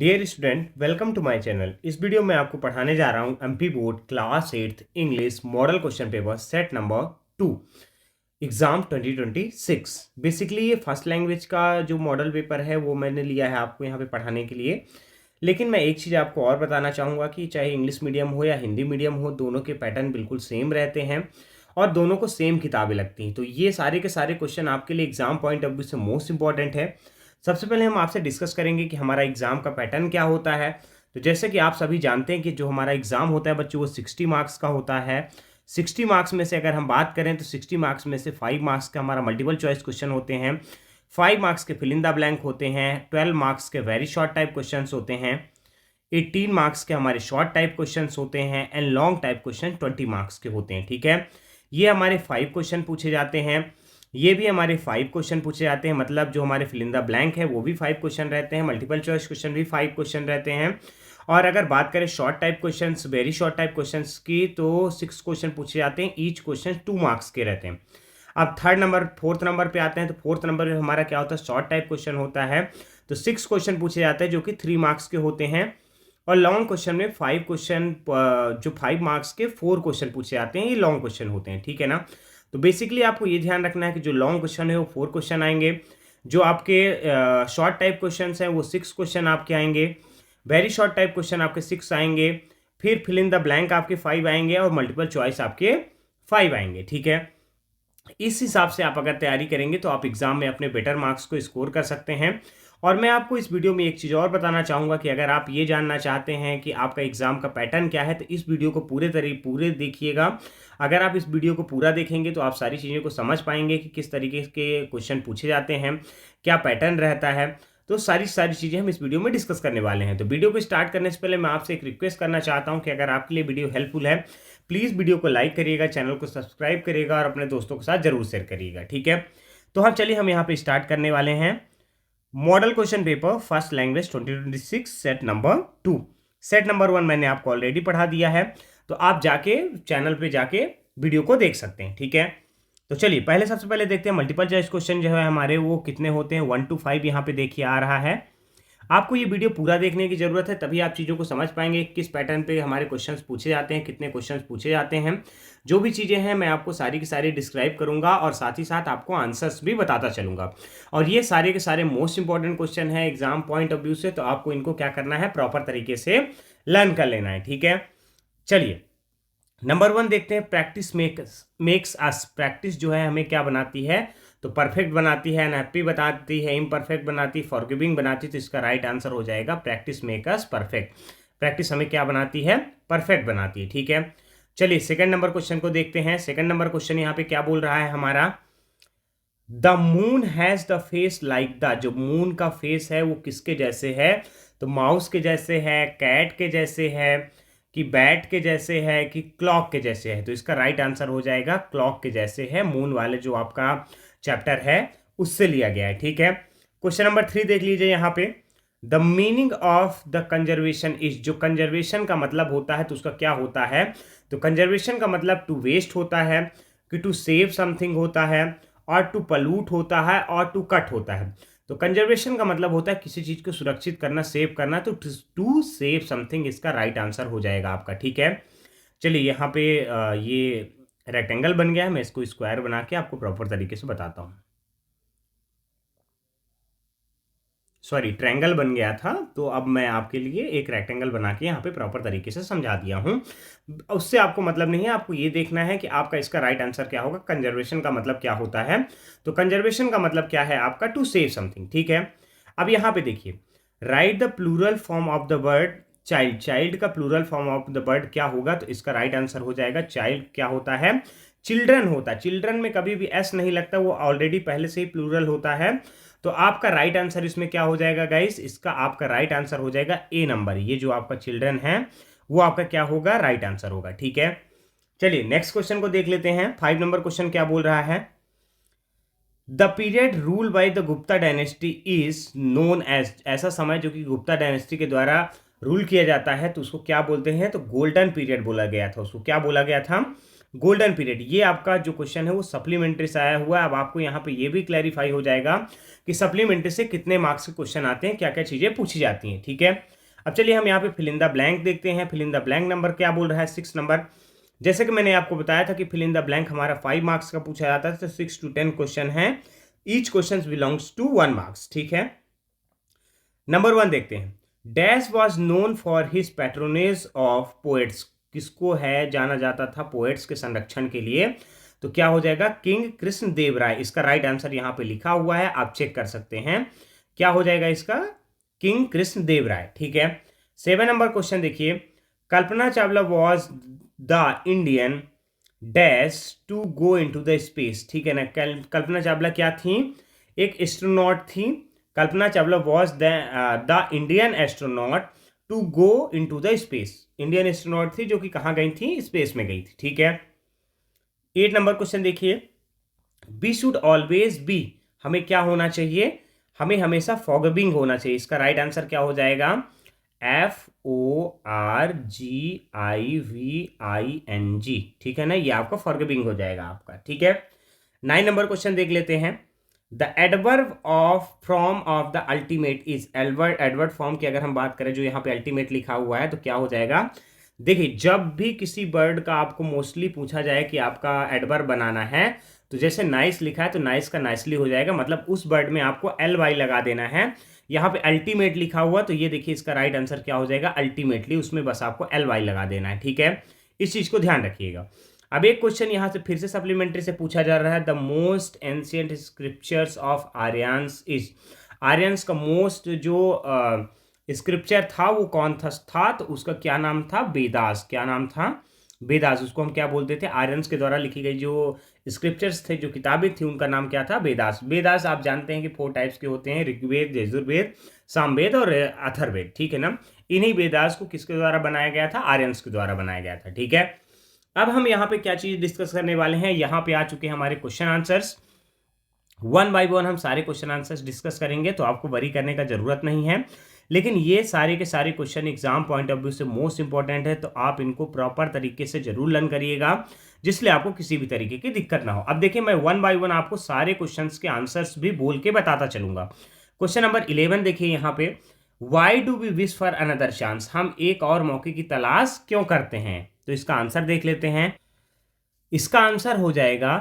Dear student, welcome to my channel. इस video में आपको पढ़ाने जा रहा हूँ MP board class 8th English model question paper set number 2 exam 2026। Basically ये फर्स्ट लैंग्वेज का जो मॉडल पेपर है वो मैंने लिया है आपको यहाँ पे पढ़ाने के लिए। लेकिन मैं एक चीज़ आपको और बताना चाहूँगा कि चाहे इंग्लिश मीडियम हो या हिंदी मीडियम हो, दोनों के पैटर्न बिल्कुल सेम रहते हैं और दोनों को सेम किताबें लगती हैं। तो ये सारे के सारे क्वेश्चन आपके लिए एग्जाम पॉइंट ऑफ व्यू से मोस्ट इंपॉर्टेंट है। सबसे पहले हम आपसे डिस्कस करेंगे कि हमारा एग्ज़ाम का पैटर्न क्या होता है। तो जैसे कि आप सभी जानते हैं कि जो हमारा एग्ज़ाम होता है बच्चों वो 60 मार्क्स का होता है। 60 मार्क्स में से अगर हम बात करें तो 60 मार्क्स में से 5 मार्क्स का हमारा मल्टीपल चॉइस क्वेश्चन होते हैं, 5 मार्क्स के फिल इन द ब्लैंक होते हैं, 12 मार्क्स के वेरी शॉर्ट टाइप क्वेश्चन होते हैं, 18 मार्क्स के हमारे शॉर्ट टाइप क्वेश्चन होते हैं and long type question 20 marks के होते हैं। ठीक है, ये हमारे 5 क्वेश्चन पूछे जाते हैं। ये भी हमारे 5 क्वेश्चन पूछे जाते हैं, मतलब जो हमारे फिल इन द ब्लैंक है वो भी 5 क्वेश्चन रहते हैं, मल्टीपल चॉइस क्वेश्चन भी 5 क्वेश्चन रहते हैं। और अगर बात करें short type questions, very short type questions की, तो 6 क्वेश्चन पूछे जाते हैं, ईच क्वेश्चन 2 मार्क्स के रहते हैं। अब फोर्थ नंबर पे आते हैं, तो फोर्थ नंबर पे हमारा क्या होता है, शॉर्ट टाइप क्वेश्चन होता है। तो 6 क्वेश्चन पूछे जाते हैं जो कि 3 मार्क्स के होते हैं। और लॉन्ग क्वेश्चन में 5 क्वेश्चन, जो 5 मार्क्स के 4 क्वेश्चन पूछे जाते हैं, ये लॉन्ग क्वेश्चन होते हैं। ठीक है ना। तो बेसिकली आपको ये ध्यान रखना है कि जो लॉन्ग क्वेश्चन है वो 4 क्वेश्चन आएंगे, जो आपके शॉर्ट टाइप क्वेश्चन हैं वो 6 क्वेश्चन आपके आएंगे, वेरी शॉर्ट टाइप क्वेश्चन आपके 6 आएंगे, फिर फिल इन द ब्लैंक आपके 5 आएंगे और मल्टीपल चॉइस आपके 5 आएंगे। ठीक है, इस हिसाब से आप अगर तैयारी करेंगे तो आप एग्जाम में अपने बेटर मार्क्स को स्कोर कर सकते हैं। और मैं आपको इस वीडियो में एक चीज़ और बताना चाहूँगा कि अगर आप ये जानना चाहते हैं कि आपका एग्ज़ाम का पैटर्न क्या है तो इस वीडियो को पूरे देखिएगा। अगर आप इस वीडियो को पूरा देखेंगे तो आप सारी चीज़ों को समझ पाएंगे कि किस तरीके के क्वेश्चन पूछे जाते हैं, क्या पैटर्न रहता है। तो सारी चीज़ें हम इस वीडियो में डिस्कस करने वाले हैं। तो वीडियो को स्टार्ट करने से पहले मैं आपसे एक रिक्वेस्ट करना चाहता हूँ कि अगर आपके लिए वीडियो हेल्पफुल है, प्लीज़ वीडियो को लाइक करिएगा, चैनल को सब्सक्राइब करिएगा और अपने दोस्तों के साथ जरूर शेयर करिएगा। ठीक है, तो हम चलिए हम यहाँ पे स्टार्ट करने वाले हैं model question paper first language 2026 set number 2। Set number 1 मैंने आपको ऑलरेडी पढ़ा दिया है, तो आप जाके चैनल पे जाके वीडियो को देख सकते हैं। ठीक है, तो चलिए सबसे पहले देखते हैं मल्टीपल चॉइस क्वेश्चन जो है हमारे वो कितने होते हैं। 1 to 5 यहाँ पे देखिए आ रहा है। आपको ये वीडियो पूरा देखने की ज़रूरत है, तभी आप चीज़ों को समझ पाएंगे किस पैटर्न पे हमारे क्वेश्चंस पूछे जाते हैं, कितने क्वेश्चंस पूछे जाते हैं। जो भी चीज़ें हैं मैं आपको सारी की सारी डिस्क्राइब करूंगा और साथ ही साथ आपको आंसर्स भी बताता चलूंगा। और ये सारे के सारे मोस्ट इंपॉर्टेंट क्वेश्चन है एग्जाम पॉइंट ऑफ व्यू से, तो आपको इनको क्या करना है, प्रॉपर तरीके से लर्न कर लेना है। ठीक है, चलिए नंबर 1 देखते हैं। Practice makes us. प्रैक्टिस जो है हमें क्या बनाती है, तो परफेक्ट बनाती है, अनहैप्पी बनाती है, इम्परफेक्ट बनाती है, फॉरगिविंग बनाती है। तो इसका राइट आंसर हो जाएगा practice make us perfect. Practice हमें क्या बनाती है, परफेक्ट बनाती है। ठीक है, चलिए सेकंड नंबर क्वेश्चन को देखते हैं। सेकंड नंबर क्वेश्चन यहाँ पे क्या बोल रहा है हमारा, the moon has the face like the. जो मून का फेस है वो किसके जैसे है, तो माउस के जैसे है, कैट के जैसे है, कि बैट के जैसे है, कि क्लॉक के जैसे है। तो इसका राइट आंसर हो जाएगा क्लॉक के जैसे है। मून वाले जो आपका चैप्टर है उससे लिया गया है। ठीक है, क्वेश्चन नंबर 3 देख लीजिए यहाँ पे। The meaning of the conservation is. जो कंजर्वेशन का मतलब होता है तो उसका क्या होता है, तो कंजर्वेशन का मतलब टू वेस्ट होता है, कि टू सेव समथिंग होता है, और टू पल्यूट होता है, और टू कट होता है। तो कंजर्वेशन का मतलब होता है किसी चीज को सुरक्षित करना, सेव करना। तो टू सेव समथिंग इसका राइट आंसर हो जाएगा आपका। ठीक है, चलिए यहाँ पे ये रेक्टेंगल बन गया है, मैं इसको स्क्वायर बना के आपको प्रॉपर तरीके से बताता हूँ। सॉरी, ट्रायंगल बन गया था, तो अब मैं आपके लिए एक रेक्टेंगल बना के यहाँ पे प्रॉपर तरीके से समझा दिया हूँ। उससे आपको मतलब नहीं है, आपको ये देखना है कि आपका इसका राइट आंसर क्या होगा। कंजर्वेशन का मतलब क्या होता है, तो कंजर्वेशन का मतलब क्या है आपका, टू सेव समथिंग। ठीक है, अब यहाँ पे देखिए, write the plural form of the word child. Child का plural form of the word क्या होगा, तो इसका राइट आंसर हो जाएगा चाइल्ड क्या होता है, चिल्ड्रन होता है। चिल्ड्रन में कभी भी एस नहीं लगता, वो ऑलरेडी पहले से ही प्लूरल होता है। तो आपका राइट आंसर इसमें क्या हो जाएगा गाइस, इसका आपका राइट आंसर हो जाएगा ए नंबर। ये जो आपका चिल्ड्रन है वो आपका क्या होगा, राइट आंसर होगा। ठीक है, चलिए नेक्स्ट क्वेश्चन को देख लेते हैं। 5 नंबर क्वेश्चन क्या बोल रहा है, the period rule by the Gupta dynasty is known as. ऐसा समय जो कि गुप्ता डायनेस्टी के द्वारा रूल किया जाता है तो उसको क्या बोलते हैं, तो गोल्डन पीरियड बोला गया था। उसको क्या बोला गया था, गोल्डन पीरियड। ये आपका जो क्वेश्चन है वो सप्लीमेंट्री से आया हुआ है। अब आपको यहाँ पे ये भी क्लैरिफाई हो जाएगा कि सप्लीमेंट्री से कितने मार्क्स के क्वेश्चन आते हैं, क्या क्या चीजें पूछी जाती हैं। ठीक है, अब चलिए हम यहाँ पे फिल इन द ब्लैंक देखते हैं। Fill in the blank number क्या बोल रहा है, 6 नंबर। जैसे कि मैंने आपको बताया था कि फिल इन द ब्लैंक हमारा 5 मार्क्स का पूछा जाता है, तो 6 to 10 क्वेश्चन है, each question belongs to 1 marks, ठीक है। नंबर 1 देखते हैं। Dash was known for his patronage of poets, किसको है जाना जाता था पोएट्स के संरक्षण के लिए, तो क्या हो जाएगा, किंग कृष्ण देव राय। इसका राइट आंसर यहां पे लिखा हुआ है, आप चेक कर सकते हैं, क्या हो जाएगा इसका, किंग कृष्ण देव राय, ठीक है। 7 नंबर क्वेश्चन देखिए। Kalpana Chawla was the Indian dash to go into the space, ठीक है ना। कल्पना चावला क्या थी, एक एस्ट्रोनॉट थी। Kalpana Chawla was the Indian astronaut to go into the space, Indian astronaut थी जो कि कहां गई थी, स्पेस में गई थी, ठीक है। 8 नंबर क्वेश्चन देखिए। बी शुड ऑलवेज बी, हमें क्या होना चाहिए, हमें हमेशा फॉरगिविंग होना चाहिए। इसका राइट आंसर क्या हो जाएगा, FORGIVING, ठीक है ना, ये आपका फॉरगिविंग हो जाएगा आपका, ठीक है। 9 नंबर क्वेश्चन देख लेते हैं। The adverb of from of the ultimate is, adverb form की अगर हम बात करें, जो यहाँ पे अल्टीमेट लिखा हुआ है, तो क्या हो जाएगा, देखिए जब भी किसी वर्ड का आपको मोस्टली पूछा जाए कि आपका एडवर्ब बनाना है, तो जैसे नाइस लिखा है तो नाइस का नाइसली हो जाएगा, मतलब उस वर्ड में आपको LY लगा देना है। यहाँ पे अल्टीमेट लिखा हुआ, तो ये देखिए इसका राइट आंसर क्या हो जाएगा, अल्टीमेटली, उसमें बस आपको LY लगा देना है, ठीक है। इस चीज को ध्यान रखिएगा। अब एक क्वेश्चन यहाँ से फिर से सप्लीमेंट्री से पूछा जा रहा है। The most ancient scriptures of Aryans is, Aryans का मोस्ट जो स्क्रिप्चर था वो कौन था, तो उसका क्या नाम था, वेदास। क्या नाम था, वेदास। उसको हम क्या बोलते थे, आर्यंस के द्वारा लिखी गई जो स्क्रिप्चर्स थे, जो किताबें थी, उनका नाम क्या था, वेदास। वेदास आप जानते हैं कि 4 टाइप्स के होते हैं, ऋग्वेद, यजुर्वेद, सामवेद और अथर्ववेद, ठीक है ना। इन्हीं वेदास को किसके द्वारा बनाया गया था, आर्यंस के द्वारा बनाया गया था, ठीक है। अब हम यहाँ पे क्या चीज डिस्कस करने वाले हैं, यहाँ पे आ चुके हैं हमारे क्वेश्चन आंसर्स। 1 by 1 हम सारे क्वेश्चन आंसर्स डिस्कस करेंगे, तो आपको वरी करने का जरूरत नहीं है। लेकिन ये सारे के सारे question exam point of view से मोस्ट इंपॉर्टेंट है, तो आप इनको प्रॉपर तरीके से जरूर लर्न करिएगा, जिससे आपको किसी भी तरीके की दिक्कत ना हो। अब देखिए मैं 1 by 1 आपको सारे क्वेश्चंस के आंसर्स भी बोल के बताता चलूंगा। क्वेश्चन नंबर 11 देखिए यहाँ पे, why do we wish for another chance, हम एक और मौके की तलाश क्यों करते हैं, तो इसका आंसर देख लेते हैं। इसका आंसर हो जाएगा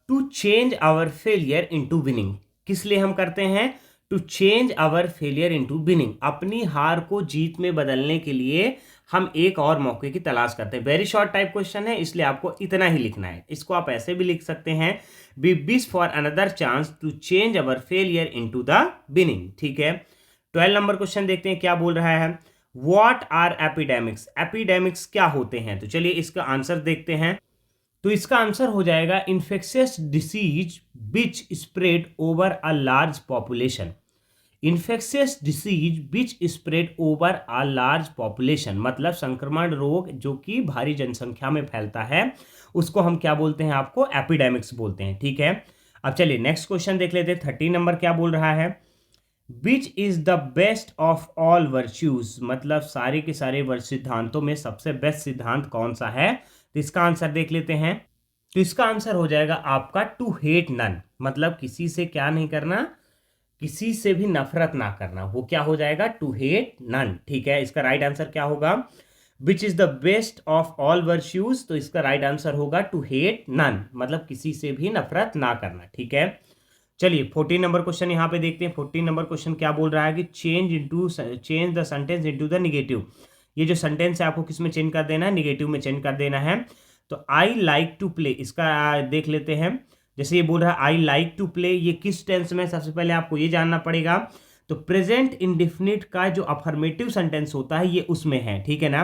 to change our failure into winning. किस लिए हम करते हैं, to change our failure into winning, अपनी हार को जीत में बदलने के लिए हम एक और मौके की तलाश करते हैं। वेरी शॉर्ट टाइप क्वेश्चन है, इसलिए आपको इतना ही लिखना है। इसको आप ऐसे भी लिख सकते हैं, we wish for another chance to change our failure into the winning, ठीक है। 12 नंबर क्वेश्चन देखते हैं क्या बोल रहा है। व्हाट आर एपिडेमिक्स, एपिडेमिक्स क्या होते हैं, तो चलिए इसका आंसर देखते हैं। तो इसका आंसर हो जाएगा infectious disease which spread over a large population. Infectious disease which spread over a large population, मतलब संक्रमण रोग जो कि भारी जनसंख्या में फैलता है, उसको हम क्या बोलते हैं, आपको एपिडेमिक्स बोलते हैं, ठीक है। अब चलिए नेक्स्ट क्वेश्चन देख लेते हैं। 13 नंबर क्या बोल रहा है, which is the best of all virtues, मतलब सारे के सारे वर्ष सिद्धांतों में सबसे बेस्ट सिद्धांत कौन सा है, तो इसका आंसर देख लेते हैं। तो इसका आंसर हो जाएगा आपका टू हेट नन, मतलब किसी से क्या नहीं करना, किसी से भी नफरत ना करना, वो क्या हो जाएगा, टू हेट नन, ठीक है। इसका राइट आंसर क्या होगा, which is the best of all virtues, तो इसका राइट आंसर होगा टू हेट नन, मतलब किसी से भी नफरत ना करना, ठीक है। चलिए 14 नंबर क्वेश्चन यहाँ पे देखते हैं। 14 नंबर क्वेश्चन क्या बोल रहा है कि change the sentence into the negative. ये जो सेंटेंस है आपको किस में चेंज कर देना है, निगेटिव में चेंज कर देना है। तो आई लाइक टू प्ले, इसका देख लेते हैं। जैसे ये बोल रहा है आई लाइक टू प्ले, ये किस टेंस में, सबसे पहले आपको ये जानना पड़ेगा। तो प्रेजेंट इंडेफिनिट का जो अफर्मेटिव सेंटेंस होता है ये उसमें है, ठीक है ना।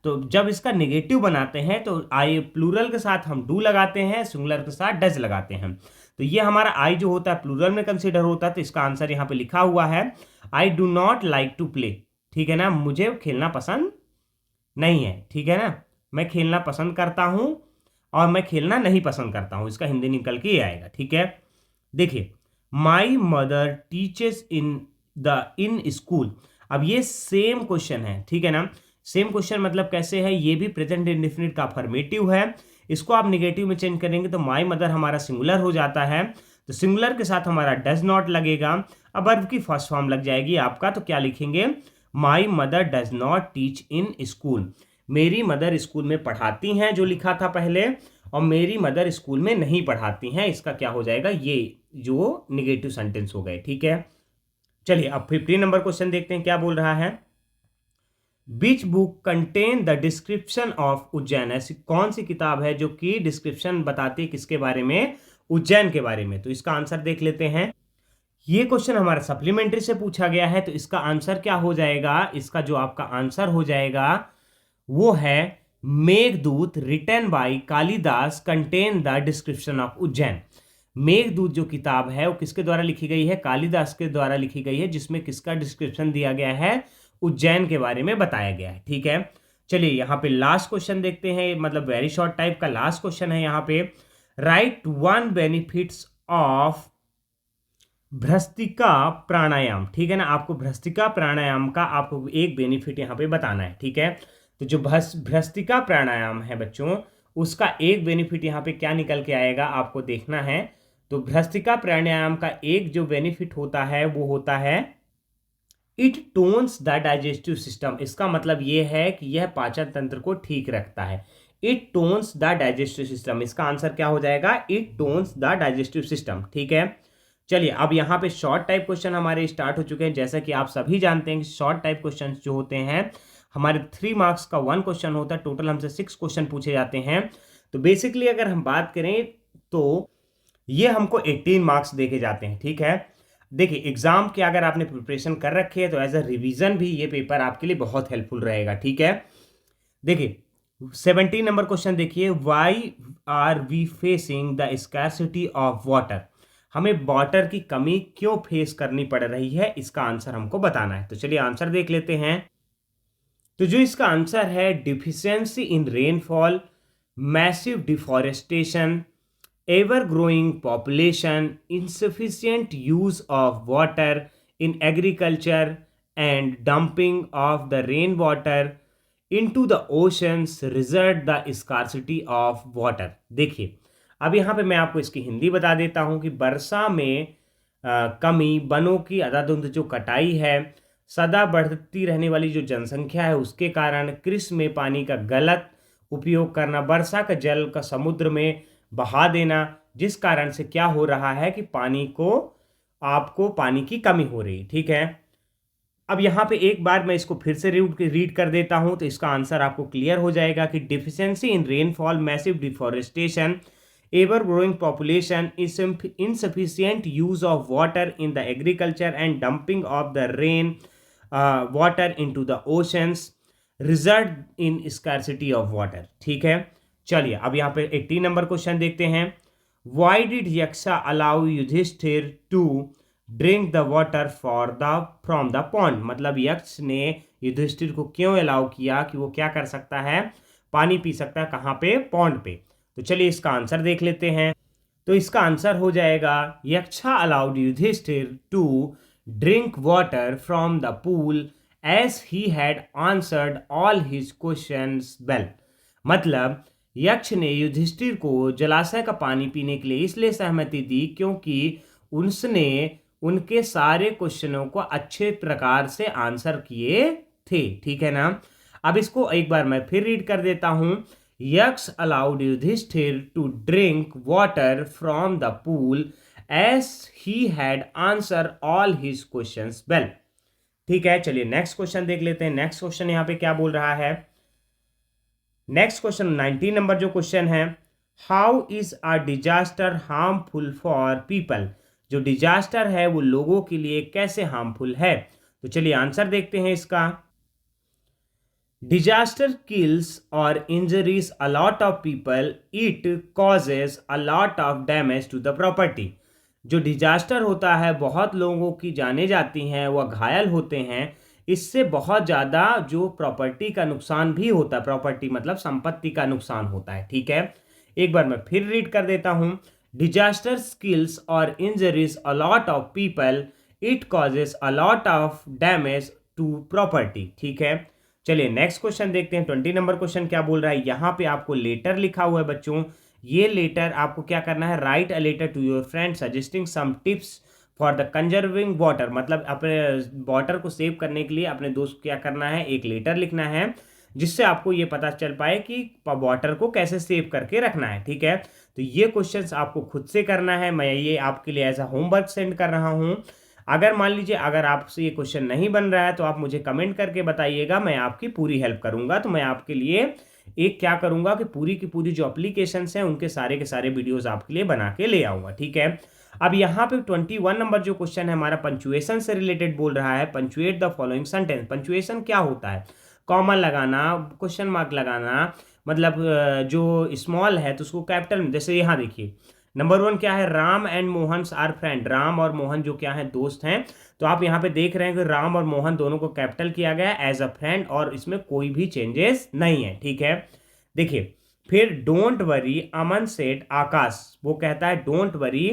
तो जब इसका नेगेटिव बनाते हैं तो आई प्लूरल के साथ हम डू लगाते हैं, सिंगुलर के साथ डज लगाते हैं। तो ये हमारा आई जो होता है प्लूरल में कंसीडर होता है, तो इसका आंसर यहाँ पे लिखा हुआ है I do not like to play, ठीक है ना, मुझे खेलना पसंद नहीं है, ठीक है ना। मैं खेलना पसंद करता हूं और मैं खेलना नहीं पसंद करता हूं, इसका हिंदी निकल के आएगा, ठीक है। देखिए my mother teachers in school, अब ये सेम क्वेश्चन है, ठीक है ना। सेम क्वेश्चन मतलब कैसे है, ये भी प्रेजेंट इंडेफिनिट का अफर्मेटिव है, इसको आप निगेटिव में चेंज करेंगे तो माई मदर हमारा सिंगुलर हो जाता है, तो सिंगुलर के साथ हमारा डज नॉट लगेगा, अब वर्ब की फर्स्ट फॉर्म लग जाएगी आपका, तो क्या लिखेंगे, my mother does not teach in school. मेरी मदर स्कूल में पढ़ाती हैं, जो लिखा था पहले, और मेरी मदर स्कूल में नहीं पढ़ाती हैं, इसका क्या हो जाएगा, ये जो निगेटिव सेंटेंस हो गए। ठीक है, चलिए अब 15 नंबर क्वेश्चन देखते हैं क्या बोल रहा है। Which book contain the description of Ujjain. ऐसी कौन सी किताब है जो कि डिस्क्रिप्शन बताती है किसके बारे में, उज्जैन के बारे में। तो इसका आंसर देख लेते हैं। ये क्वेश्चन हमारा सप्लीमेंट्री से पूछा गया है, तो इसका आंसर क्या हो जाएगा, इसका जो आपका आंसर हो जाएगा वो है Meghdoot written by Kalidas contain the description of Ujjain. Meghdoot जो किताब है वो किसके द्वारा लिखी गई है, कालिदास के द्वारा लिखी गई है, जिसमें किसका डिस्क्रिप्शन दिया गया है, उज्जैन के बारे में बताया गया है। ठीक है, चलिए यहाँ पे लास्ट क्वेश्चन देखते हैं, मतलब वेरी शॉर्ट टाइप का लास्ट क्वेश्चन है यहाँ पे। राइट वन बेनिफिट्स ऑफ भ्रस्तिका प्राणायाम। ठीक है ना, आपको भ्रस्तिका प्राणायाम का आपको एक बेनिफिट यहाँ पे बताना है। ठीक है, तो जो भ्रस्तिका प्राणायाम है बच्चों, उसका एक बेनिफिट यहाँ पे क्या निकल के आएगा आपको देखना है। तो भ्रस्तिका प्राणायाम का एक जो बेनिफिट होता है वो होता है it tones the digestive system. इसका मतलब ये है कि यह पाचन तंत्र को ठीक रखता है। It tones the digestive system, इसका आंसर क्या हो जाएगा, it tones the digestive system. ठीक है, चलिए अब यहाँ पे शॉर्ट टाइप क्वेश्चन हमारे स्टार्ट हो चुके हैं। जैसा कि आप सभी जानते हैं कि शॉर्ट टाइप क्वेश्चन जो होते हैं हमारे 3 मार्क्स का 1 क्वेश्चन होता है, टोटल हमसे 6 क्वेश्चन पूछे जाते हैं। तो बेसिकली अगर हम बात करें तो ये हमको 18 मार्क्स देके जाते हैं। ठीक है, देखिए एग्जाम की अगर आपने प्रिपरेशन कर रखी है तो एज अ रिवीजन भी ये पेपर आपके लिए बहुत हेल्पफुल रहेगा। ठीक है, देखिए 17 नंबर क्वेश्चन देखिए, why are we facing the scarcity of water. हमें वाटर की कमी क्यों फेस करनी पड़ रही है, इसका आंसर हमको बताना है। तो चलिए आंसर देख लेते हैं। तो जो इसका आंसर है, deficiency in rainfall, massive deforestation, ever growing population, insufficient use of water in agriculture, and dumping of the rainwater into the oceans result the scarcity of water। देखिए अब यहाँ पे मैं आपको इसकी हिंदी बता देता हूँ कि वर्षा में कमी, वनों की अंधाधुंध जो कटाई है, सदा बढ़ती रहने वाली जो जनसंख्या है उसके कारण, कृषि में पानी का गलत उपयोग करना, वर्षा का जल का समुद्र में बहा देना, जिस कारण से क्या हो रहा है कि आपको पानी की कमी हो रही है। ठीक है, अब यहाँ पे एक बार मैं इसको फिर से रीड कर देता हूँ तो इसका आंसर आपको क्लियर हो जाएगा कि deficiency in rainfall, massive deforestation, ever growing population, insufficient use of water in the agriculture and dumping of the rain water into the oceans result in scarcity of water। ठीक है, चलिए अब यहाँ पे 18 नंबर क्वेश्चन देखते हैं। Why did यक्षा allow Yudhishthir to drink the water from the pond। मतलब यक्ष ने युधिष्ठिर को क्यों अलाउ किया कि वो क्या कर सकता है, पानी पी सकता है, कहाँ पे, पॉन्ड पे। तो चलिए इसका आंसर देख लेते हैं। तो इसका आंसर हो जाएगा, Yaksha allowed Yudhishthira to drink water from the pool as he had answered all his questions well. मतलब यक्ष ने युधिष्ठिर को जलाशय का पानी पीने के लिए इसलिए सहमति दी क्योंकि उसने उनके सारे क्वेश्चनों को अच्छे प्रकार से आंसर किए थे। ठीक है ना, अब इसको एक बार मैं फिर रीड कर देता हूं। Yaksha allowed Yudhishthira to drink water from the pool as he had answer all his questions well. ठीक है, चलिए नेक्स्ट क्वेश्चन देख लेते हैं। नेक्स्ट क्वेश्चन यहाँ पे क्या बोल रहा है। नेक्स्ट क्वेश्चन 19 नंबर जो क्वेश्चन है, how is a disaster harmful for people. जो डिजास्टर है वो लोगों के लिए कैसे हार्मफुल है। तो चलिए आंसर देखते हैं इसका। डिजास्टर किल्स और injuries a lot of people, it causes a lot of damage to the property. जो डिजास्टर होता है बहुत लोगों की जाने जाती हैं, वह घायल होते हैं, इससे बहुत ज़्यादा जो प्रॉपर्टी का नुकसान भी होता है, प्रॉपर्टी मतलब संपत्ति का नुकसान होता है। ठीक है, एक बार मैं फिर रीड कर देता हूँ। डिजास्टर किल्स और injuries a lot of people, it causes a lot of damage to property. ठीक है, चलिए नेक्स्ट क्वेश्चन देखते हैं। 20 नंबर क्वेश्चन क्या बोल रहा है। यहाँ पे आपको लेटर लिखा हुआ है बच्चों। ये लेटर आपको क्या करना है, write a letter to your friend suggesting some tips for the conserving water, मतलब अपने वाटर को सेव करने के लिए अपने दोस्त को क्या करना है, एक लेटर लिखना है जिससे आपको ये पता चल पाए कि वाटर को कैसे सेव करके रखना है। ठीक है, तो ये क्वेश्चंस आपको खुद से करना है, मैं ये आपके लिए एज अ होमवर्क सेंड कर रहा हूँ। अगर मान लीजिए अगर आपसे ये क्वेश्चन नहीं बन रहा है तो आप मुझे कमेंट करके बताइएगा, मैं आपकी पूरी हेल्प करूंगा। तो मैं आपके लिए एक क्या करूंगा कि पूरी की पूरी जो एप्लीकेशंस हैं उनके सारे के सारे वीडियोस आपके लिए बना के ले आऊंगा। ठीक है, अब यहाँ पे 21 नंबर जो क्वेश्चन है हमारा पंचुएशन से रिलेटेड बोल रहा है। Punctuate the following sentence. Punctuation क्या होता है, कॉमा लगाना, क्वेश्चन मार्क लगाना, मतलब जो स्मॉल है तो उसको कैपिटल में, जैसे यहाँ देखिए नंबर 1 क्या है, Ram and Mohan are friend. Ram और मोहन जो क्या है, दोस्त हैं। तो आप यहाँ पे देख रहे हैं कि राम और मोहन दोनों को कैपिटल किया गया है एज अ फ्रेंड और इसमें कोई भी चेंजेस नहीं है। ठीक है, देखिए फिर डोंट वरी अमन सेड आकाश, वो कहता है डोंट वरी।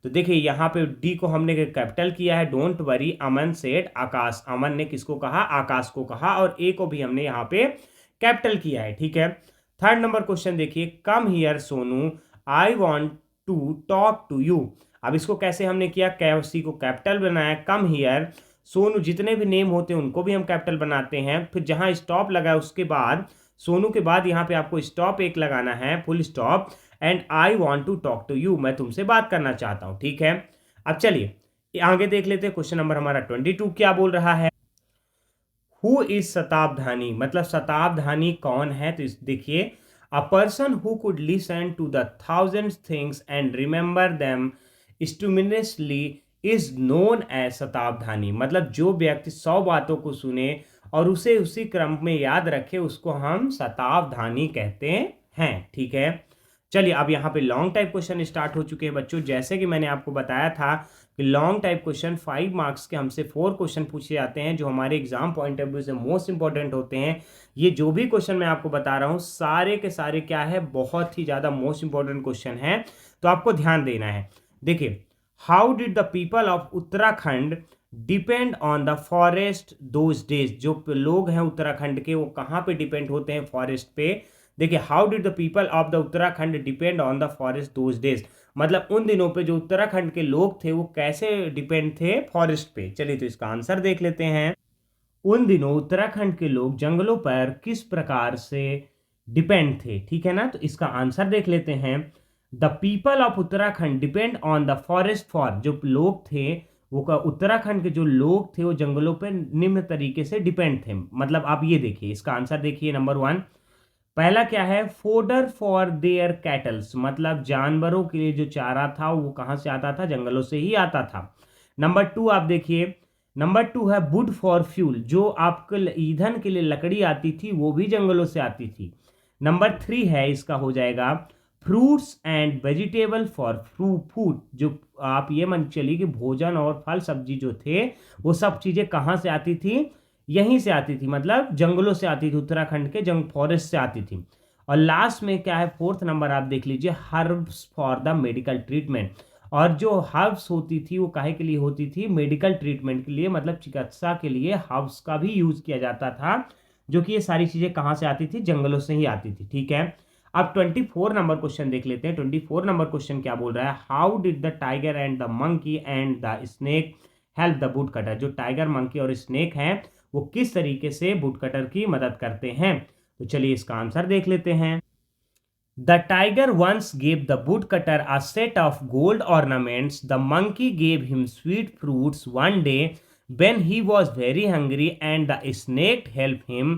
तो देखिए यहाँ पे डी को हमने कैपिटल किया है, डोंट वरी अमन सेड आकाश। अमन ने किसको कहा, आकाश को कहा, और ए को भी हमने यहाँ पे कैपिटल किया है। ठीक है, थर्ड नंबर क्वेश्चन देखिए, come here Sonu I want to talk to you. अब इसको कैसे हमने किया, कैसी को कैपिटल बनाया, कम हियर सोनू, जितने भी नेम होते हैं उनको भी हम कैपिटल बनाते हैं। फिर जहां स्टॉप लगा उसके बाद सोनू के बाद यहाँ पे आपको स्टॉप एक लगाना है, full stop, and I want to talk to you, मैं तुमसे बात करना चाहता हूँ। ठीक है, अब चलिए आगे देख लेते हैं। क्वेश्चन नंबर हमारा 22 क्या बोल रहा है, हु इज शताब्धानी, मतलब शताब्धानी कौन है। तो देखिए, a person who could listen to the thousand things and remember them simultaneously is known as Shatavadhani, मतलब जो व्यक्ति 100 बातों को सुने और उसे उसी क्रम में याद रखे उसको हम शताब्धानी कहते हैं। ठीक है, चलिए अब यहाँ पे लॉन्ग टाइप क्वेश्चन स्टार्ट हो चुके हैं बच्चों। जैसे कि मैंने आपको बताया था कि लॉन्ग टाइप क्वेश्चन 5 मार्क्स के हमसे 4 क्वेश्चन पूछे जाते हैं जो हमारे एग्जाम पॉइंट ऑफ व्यू से मोस्ट इंपॉर्टेंट होते हैं। ये जो भी क्वेश्चन मैं आपको बता रहा हूँ सारे के सारे क्या है, बहुत ही ज़्यादा मोस्ट इंपॉर्टेंट क्वेश्चन है, तो आपको ध्यान देना है। देखिए, how did the people of Uttarakhand depend on the forest those days, जो लोग हैं उत्तराखंड के वो कहाँ पे डिपेंड होते हैं, फॉरेस्ट पे। देखिए, how did the people of the Uttarakhand depend on the forest those days, मतलब उन दिनों पे जो उत्तराखंड के लोग थे वो कैसे डिपेंड थे फॉरेस्ट पे। चलिए तो इसका आंसर देख लेते हैं। उन दिनों उत्तराखंड के लोग जंगलों पर किस प्रकार से डिपेंड थे। ठीक है ना, तो इसका आंसर देख लेते हैं। The people of Uttarakhand depend on the forest for, जो लोग थे वो उत्तराखंड के जो लोग थे वो जंगलों पर निम्न तरीके से डिपेंड थे। मतलब आप ये देखिए, इसका आंसर देखिए नंबर 1, पहला क्या है, फोडर फॉर देयर कैटल्स, मतलब जानवरों के लिए जो चारा था वो कहाँ से आता था, जंगलों से ही आता था। नंबर 2 आप देखिए, नंबर 2 है वुड फॉर फ्यूल, जो आपको ईंधन के लिए लकड़ी आती थी वो भी जंगलों से आती थी। नंबर 3 है, इसका हो जाएगा fruits and vegetable for food, जो आप ये मान चलिए कि भोजन और फल सब्जी जो थे वो सब चीज़ें कहाँ से आती थी, यहीं से आती थी, मतलब जंगलों से आती थी, उत्तराखंड के फॉरेस्ट से आती थी। और लास्ट में क्या है, 4th नंबर आप देख लीजिए, herbs for the medical treatment, और जो हर्ब्स होती थी वो काहे के लिए होती थी, मेडिकल ट्रीटमेंट के लिए, मतलब चिकित्सा के लिए हर्ब्स का भी यूज किया जाता था, जो कि ये सारी चीजें कहाँ से आती थी, जंगलों से ही आती थी। ठीक है, अब 24 नंबर क्वेश्चन देख लेते हैं। 24 नंबर क्वेश्चन क्या बोल रहा है, how did the tiger and the monkey and the snake help the wood cutter, जो टाइगर, मंकी और स्नेक हैं वो किस तरीके से वुड कटर की मदद करते हैं। तो चलिए इसका आंसर देख लेते हैं। The tiger once gave the wood cutter a set of gold ornaments, the monkey gave him sweet fruits one day when he was very hungry and the snake helped him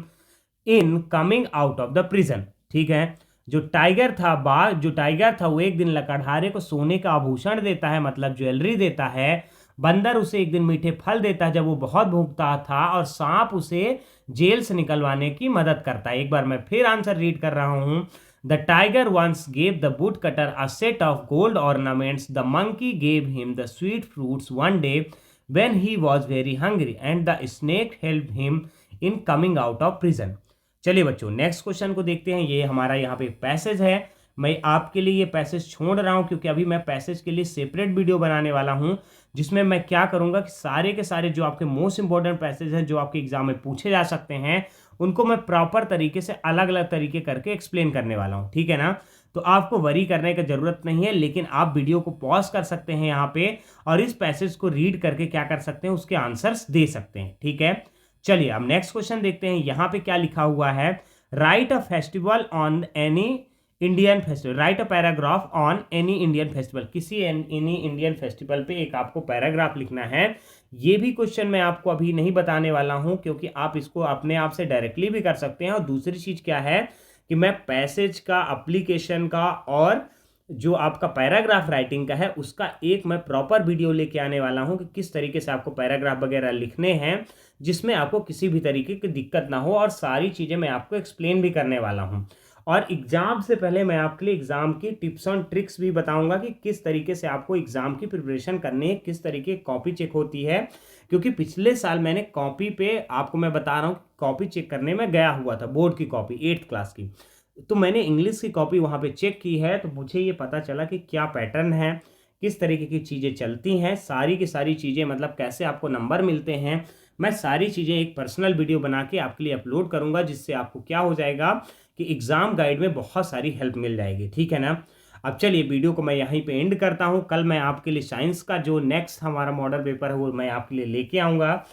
in coming out of the prison। ठीक है, जो tiger था, बाघ जो tiger था वो एक दिन लकड़हारे को सोने का आभूषण देता है, मतलब ज्वेलरी देता है। बंदर उसे एक दिन मीठे फल देता है जब वो बहुत भूखता था, और सांप उसे जेल से निकलवाने की मदद करता है। एक बार मैं फिर आंसर रीड कर रहा हूं। The tiger once gave the wood cutter a set of gold ornaments, the monkey gave him the sweet fruits one day when he was very hungry and the snake helped him in coming out of prison। चलिए बच्चों, next question को देखते हैं। ये हमारा यहाँ पे passage है, मैं आपके लिए ये पैसेज छोड़ रहा हूँ क्योंकि अभी मैं पैसेज के लिए सेपरेट वीडियो बनाने वाला हूँ, जिसमें मैं क्या करूँगा कि सारे के सारे जो आपके मोस्ट इंपॉर्टेंट पैसेज हैं जो आपके एग्जाम में पूछे जा सकते हैं उनको मैं प्रॉपर तरीके से अलग अलग तरीके करके एक्सप्लेन करने वाला हूँ। ठीक है ना, तो आपको वरी करने की ज़रूरत नहीं है, लेकिन आप वीडियो को पॉज कर सकते हैं यहाँ पे और इस पैसेज को रीड करके क्या कर सकते हैं, उसके आंसर्स दे सकते हैं। ठीक है, चलिए अब नेक्स्ट क्वेश्चन देखते हैं। यहाँ पे क्या लिखा हुआ है, write a festival on any Indian festival, right a paragraph on any Indian festival, किसी एनी इंडियन फेस्टिवल पे एक आपको पैराग्राफ लिखना है। ये भी क्वेश्चन मैं आपको अभी नहीं बताने वाला हूं, क्योंकि आप इसको अपने आप से डायरेक्टली भी कर सकते हैं। और दूसरी चीज क्या है कि मैं पैसेज का, एप्लीकेशन का और जो आपका पैराग्राफ राइटिंग का है उसका एक मैं प्रॉपर वीडियो लेके आने वाला हूं कि किस तरीके से आपको पैराग्राफ वगैरह लिखने हैं, जिसमें आपको किसी भी तरीके की दिक्कत ना हो, और सारी चीज़ें मैं आपको एक्सप्लेन भी करने वाला हूं। और एग्ज़ाम से पहले मैं आपके लिए एग्ज़ाम की टिप्स एंड ट्रिक्स भी बताऊंगा कि किस तरीके से आपको एग्ज़ाम की प्रिपरेशन करनी है, किस तरीके की कॉपी चेक होती है। क्योंकि पिछले साल मैंने कॉपी पे, आपको मैं बता रहा हूँ, कॉपी चेक करने में गया हुआ था, बोर्ड की कॉपी 8th क्लास की। तो मैंने इंग्लिश की कॉपी वहाँ पे चेक की है, तो मुझे ये पता चला कि क्या पैटर्न है, किस तरीके की चीज़ें चलती हैं, सारी की सारी चीज़ें, मतलब कैसे आपको नंबर मिलते हैं। मैं सारी चीज़ें एक पर्सनल वीडियो बना के आपके लिए अपलोड करूँगा, जिससे आपको क्या हो जाएगा कि एग्ज़ाम गाइड में बहुत सारी हेल्प मिल जाएगी। ठीक है ना। अब चलिए वीडियो को मैं यहीं पे एंड करता हूँ। कल मैं आपके लिए साइंस का जो नेक्स्ट हमारा मॉडल पेपर है वो मैं आपके लिए लेके आऊँगा।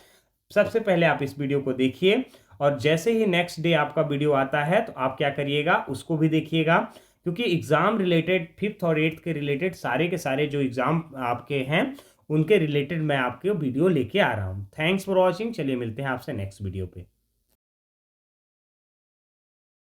सबसे पहले आप इस वीडियो को देखिए, और जैसे ही नेक्स्ट डे आपका वीडियो आता है तो आप क्या करिएगा, उसको भी देखिएगा, क्योंकि एग्ज़ाम रिलेटेड 5th और 8th के रिलेटेड सारे के सारे जो एग्ज़ाम आपके हैं उनके रिलेटेड मैं आपके वीडियो लेके आ रहा हूँ। Thanks for watching. चलिए मिलते हैं आपसे नेक्स्ट वीडियो पे।